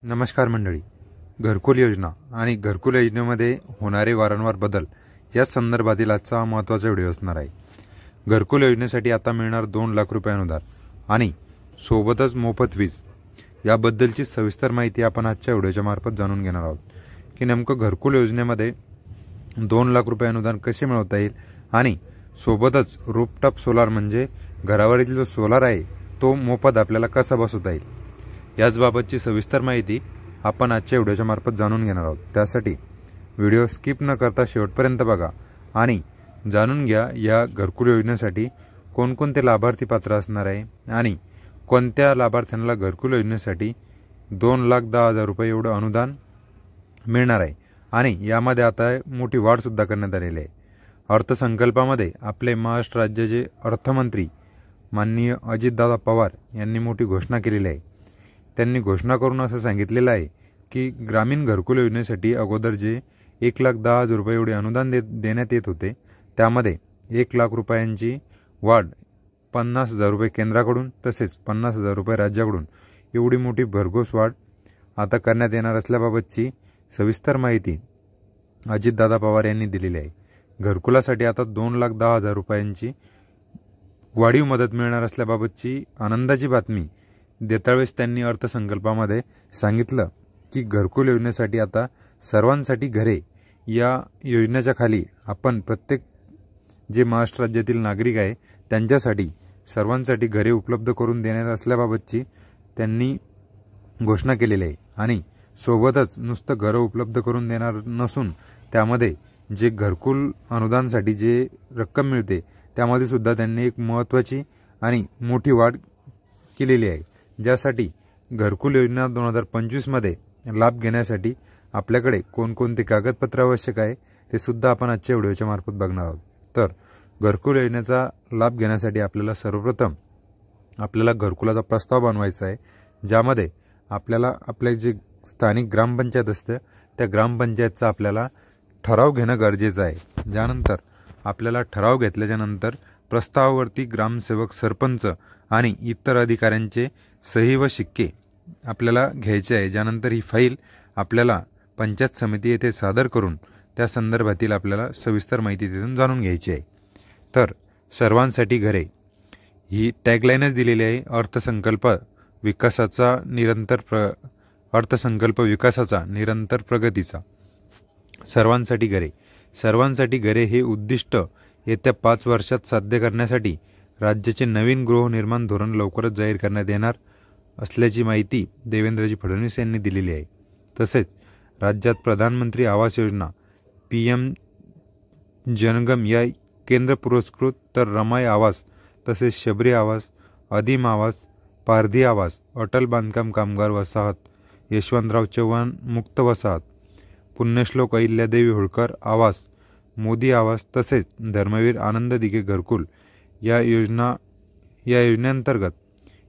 नमस्कार मंडळी. घरकुल योजना आणि घरकुल योजनेमध्ये होणारे वारंवार बदल या संदर्भातील आजचा महत्त्वाचा व्हिडिओ असणार आहे. घरकुल योजनेसाठी आता मिळणार 2 लाख रुपये अनुदान आणि सोबतच मोफत वीज याबद्दलची सविस्तर माहिती आपण आजच्या व्हिडिओच्या मार्फत जाणून घेणार आहोत की नेमकं घरकुल योजनेमध्ये 2 लाख रुपये अनुदान कसे मिळवता येईल आणि सोबतच रूफटॉप सोलार म्हणजे घरावरील जो सोलार आहे तो मोफत आपल्याला कसा बसवता येईल याचबाबतची सविस्तर माहिती आपण आजच्या व्हिडिओच्या मार्फत जाणून घेणार आहोत. त्यासाठी व्हिडिओ स्किप न करता शेवटपर्यंत बघा आणि जाणून घ्या या घरकुल योजनेसाठी कोणकोणते लाभार्थी पात्र असणार आहे आणि कोणत्या लाभार्थ्यांना घरकुल योजनेसाठी 2,10,000 रुपये एवढं अनुदान मिळणार आहे आणि यामध्ये आता मोठी वाढसुद्धा करण्यात आलेली आहे. अर्थसंकल्पामध्ये आपले महाराष्ट्र राज्याचे अर्थमंत्री माननीय अजितदादा पवार यांनी मोठी घोषणा केलेली आहे. त्यांनी घोषणा करून असं सांगितलेलं आहे की ग्रामीण घरकुल योजनेसाठी अगोदर जे 1,10,000 रुपये एवढे अनुदान देण्यात येत होते त्यामध्ये 1 लाख रुपयांची वाढ 50,000 रुपये केंद्राकडून तसेच 50,000 रुपये राज्याकडून एवढी मोठी भरघोस वाढ आता करण्यात येणार असल्याबाबतची सविस्तर माहिती अजितदादा पवार यांनी दिलेली आहे. घरकुलासाठी आता 2,10,000 रुपयांची वाढीव मदत मिळणार असल्याबाबतची आनंदाची बातमी देतावेळेस त्यांनी अर्थसंकल्पामध्ये सांगितलं की घरकुल योजनेसाठी आता सर्वांसाठी घरे या योजनेच्या खाली आपण प्रत्येक जे महाराष्ट्र राज्यातील नागरिक आहे त्यांच्यासाठी सर्वांसाठी घरे उपलब्ध करून देणार असल्याबाबतची त्यांनी घोषणा केलेली आहे. आणि सोबतच नुसतं घरं उपलब्ध करून देणार नसून त्यामध्ये जे घरकुल अनुदानसाठी जे रक्कम मिळते त्यामध्ये सुद्धा त्यांनी एक महत्त्वाची आणि मोठी वाढ केलेली आहे. ज्यासाठी घरकुल योजना 2025 मध्ये लाभ घेण्यासाठी आपल्याकडे कोणकोणते कागदपत्र आवश्यक आहे ते सुद्धा आपण आजच्या व्हिडिओच्या मार्फत बघणार आहोत. तर घरकुल योजनेचा लाभ घेण्यासाठी आपल्याला सर्वप्रथम घरकुलाचा प्रस्ताव बनवायचा आहे, ज्यामध्ये आपल्याला आपले जे स्थानिक ग्रामपंचायत असते त्या ग्रामपंचायतचा आपल्याला ठराव घेणं गरजेचं आहे. ज्यानंतर आपल्याला ठराव घेतल्याच्या नंतर प्रस्तावावरती ग्रामसेवक, सरपंच आणि इतर अधिकाऱ्यांचे सही व शिक्के आपल्याला घ्यायचे आहे. ज्यानंतर ही फाईल आपल्याला पंचायत समिती येथे सादर करून त्या संदर्भातील आपल्याला सविस्तर माहिती तिथून जाणून घ्यायची आहे. तर सर्वांसाठी घरे ही टॅगलाईनच दिलेली आहे. अर्थसंकल्प विकासाचा निरंतर प्रगतीचा. सर्वांसाठी घरे हे उद्दिष्ट येत्या 5 वर्षात साध्य करण्यासाठी राज्याचे नवीन गृहनिर्माण धोरण लवकरच जाहीर करण्यात येणार असल्याची माहिती देवेंद्रजी फडणवीस यांनी दिलेली आहे. तसेच राज्यात प्रधानमंत्री आवास योजना, PM जनगम या केंद्र पुरस्कृत तर रमाई आवास तसेच शबरी आवास, अधिम आवास, पारधी आवास, अटल बांधकाम कामगार वसाहत, यशवंतराव चव्हाण मुक्त वसाहत, पुण्यश्लोक अहिल्यादेवी होळकर आवास, मोदी आवास तसेच धर्मवीर आनंद दिघे घरकुल या योजनेअंतर्गत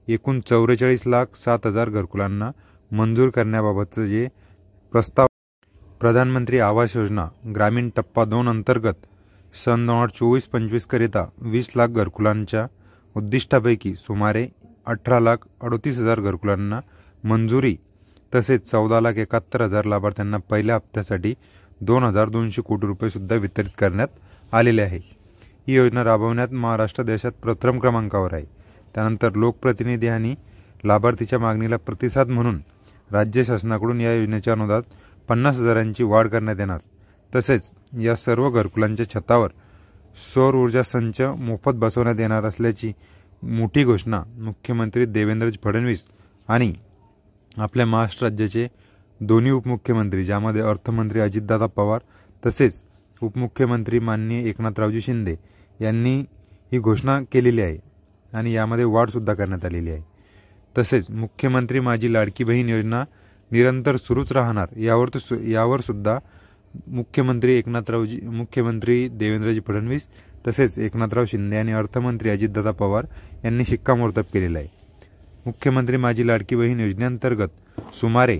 एकूण 44,07,000 घरकुलांना मंजूर करण्याबाबतचं जे प्रस्ताव प्रधानमंत्री आवास योजना ग्रामीण टप्पा 2 अंतर्गत सन 2024-25 करिता 20 लाख घरकुलांच्या उद्दिष्टापैकी सुमारे 18,38,000 घरकुलांना मंजुरी तसेच 14,71,000 लाभार्थ्यांना पहिल्या हप्त्यासाठी 2,200 कोटी रुपये सुद्धा वितरित करण्यात आलेले आहे. ही योजना राबवण्यात महाराष्ट्र देशात प्रथम क्रमांकावर आहे. त्यानंतर लोकप्रतिनिधी आणि लाभार्थीच्या मागणीला प्रतिसाद म्हणून राज्य शासनाकडून या योजनेच्या अनुदानात 50,000ची वाढ करण्यात येणार. तसेच या सर्व घरकुलांच्या छतावर सौर ऊर्जा संच मोफत बसवण्यात येणार असल्याची मोठी घोषणा मुख्यमंत्री देवेंद्रजी फडणवीस आणि आपल्या महाराष्ट्र राज्याचे दोन्ही उपमुख्यमंत्री, ज्यामध्ये अर्थमंत्री अजितदादा पवार तसेच उपमुख्यमंत्री माननीय एकनाथरावजी शिंदे यांनी ही घोषणा केलेली आहे आणि यामध्ये वाढसुद्धा करण्यात आलेली आहे. तसेच मुख्यमंत्री माझी लाडकी बहीण योजना निरंतर सुरूच राहणार यावर सुद्धा मुख्यमंत्री देवेंद्रजी फडणवीस तसेच एकनाथराव शिंदे आणि अर्थमंत्री अजितदादा पवार यांनी शिक्कामोर्तब केलेला आहे. मुख्यमंत्री माझी लाडकी बहीण योजनेअंतर्गत सुमारे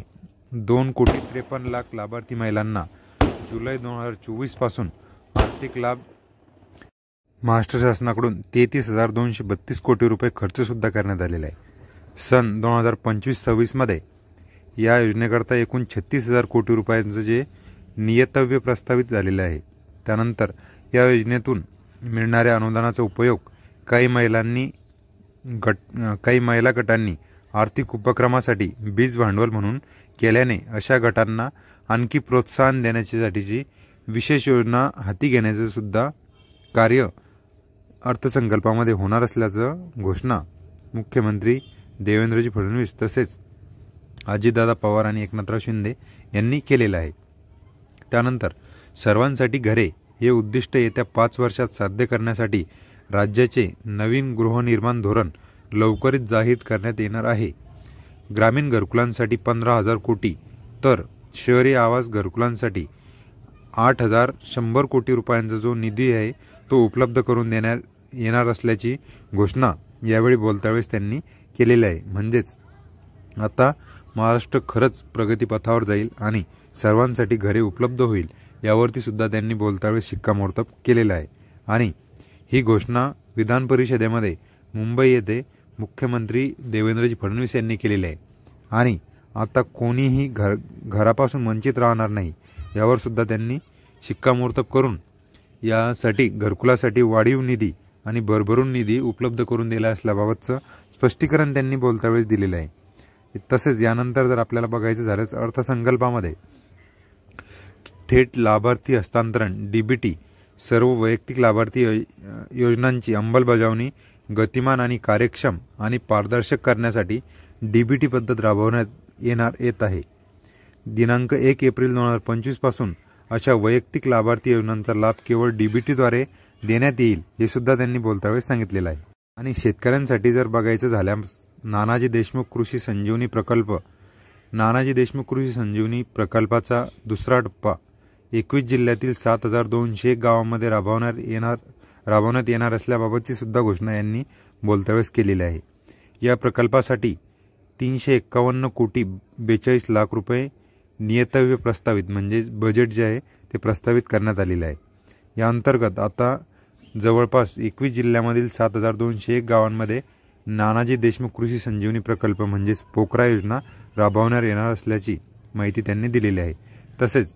2,53,00,000 लाभार्थी महिलांना जुलै 2024 पासून आर्थिक लाभ महाराष्ट्र शासनाकडून 33,232 कोटी रुपये खर्च सुद्धा करण्यात आलेला आहे. सन 2025-26 मध्ये या योजनेकरता एकूण 36,000 कोटी रुपयांचं जे नियतव्य प्रस्तावित झालेलं आहे। त्यानंतर या योजनेतून मिळणाऱ्या अनुदानाचा उपयोग काही महिला गटांनी आर्थिक उपक्रमासाठी बीज भांडवल म्हणून केल्याने अशा गटांना आणखी प्रोत्साहन देण्यासाठीची विशेष योजना हाती घेण्याचे सुद्धा कार्य अर्थसंकल्पामध्ये होणार असल्याचं घोषणा मुख्यमंत्री देवेंद्रजी फडणवीस तसेच अजितदादा पवार आणि एकनाथराव शिंदे यांनी केलेलं आहे। त्यानंतर सर्वांसाठी घरे हे उद्दिष्ट येत्या 5 वर्षात साध्य करण्यासाठी राज्याचे नवीन गृहनिर्माण धोरण लवकरच जाहीर करण्यात येणार आहे। ग्रामीण घरकुलांसाठी 15,000 कोटी तर शहरी आवास घरकुलांसाठी 8,100 कोटी रुपयांचा जो निधी आहे तो उपलब्ध करून देण्यात येणार असल्याची घोषणा यावेळी बोलतावेळेस त्यांनी केलेली आहे। म्हणजेच आता महाराष्ट्र खरंच प्रगतीपथावर जाईल आणि सर्वांसाठी घरे उपलब्ध होईल यावरती सुद्धा त्यांनी बोलतावेळेस शिक्कामोर्तब केलेला आहे। आणि ही घोषणा विधान परिषदेमध्ये मुंबई येथे मुख्यमंत्री देवेंद्रजी फडणवीस यांनी केलेली आहे। आणि आता कोणीही घरापासून वंचित राहणार नाही यावर सुद्धा त्यांनी शिक्कामोर्तब करून यासाठी घरकुलासाठी वाढीव निधी आणि भरभरून निधी उपलब्ध करून दिला असल्याबाबतचं स्पष्टीकरण त्यांनी बोलतावेळेस दिलेलं आहे। तसेच यानंतर जर आपल्याला बघायचं झाल्यास अर्थसंकल्पामध्ये थेट लाभार्थी हस्तांतरण डीबीटी सर्व वैयक्तिक लाभार्थी योजनांची अंमलबजावणी गतिमान आणि कार्यक्षम आणि पारदर्शक करण्यासाठी डीबीटी पद्धत राबवण्यात येत आहे। दिनांक 1 एप्रिल 2025 पासून अशा वैयक्तिक लाभार्थी योजनांचा लाभ केवळ डीबीटीद्वारे देण्यात येईल हे सुद्धा त्यांनी बोलतावेळेस सांगितलेलं आहे। आणि शेतकऱ्यांसाठी जर बघायचं झाल्यास नानाजी देशमुख कृषी संजीवनी प्रकल्पाचा दुसरा टप्पा 21 जिल्ह्यातील 7,201 गावांमध्ये राबवण्यात येणार असल्याबाबतची सुद्धा घोषणा यांनी बोलतावेळेस केलेली आहे। या प्रकल्पासाठी 351 कोटी 42 लाख रुपये नियतव्य प्रस्तावित म्हणजे बजेट जे आहे ते प्रस्तावित करण्यात आलेले आहे। या अंतर्गत आता जवळपास 21 जिल्ह्यामधील 7,201 गावांमध्ये नानाजी देशमुख कृषी संजीवनी प्रकल्प म्हणजेच पोकरा योजना राबवण्यात येणार असल्याची माहिती त्यांनी दिलेली आहे। तसेच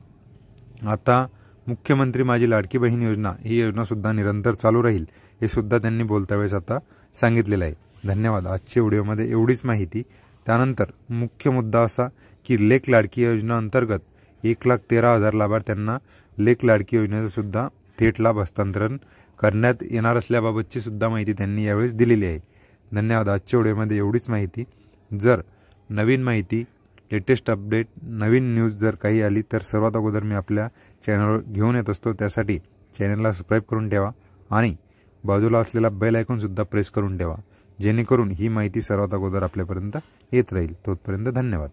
आता मुख्यमंत्री माझी लाडकी बहीण योजना ही योजना सुद्धा निरंतर चालू राहील हे सुद्धा त्यांनी बोलतावेळेस आता सांगितलेलं आहे। धन्यवाद। आजच्या व्हिडिओमध्ये एवढीच माहिती। त्यानंतर मुख्य मुद्दा असा की लेक लाडकी योजना अंतर्गत 1,13,000 लाभार्थ्यांना लेक लाडकी योजनेचा सुद्धा थेट लाभ हस्तांतरण करण्यात येणार असल्याबाबतची सुद्धा माहिती त्यांनी यावेळेस दिलेली आहे। धन्यवाद। आजच्या व्हिडिओमध्ये एवढीच माहिती। जर नवीन माहिती लेटेस्ट अपडेट नवीन न्यूज जर काही आली तर सर्वात अगोदर मी आपल्या चॅनलवर घेऊन येत असतो। त्यासाठी चॅनलला सबस्क्राईब करून ठेवा आणि बाजूला असलेला बेल आयकॉन सुद्धा प्रेस करून ठेवा जेणेकरून ही माहिती सर्वात अगोदर आपल्यापर्यंत येत राहील। तोपर्यंत धन्यवाद।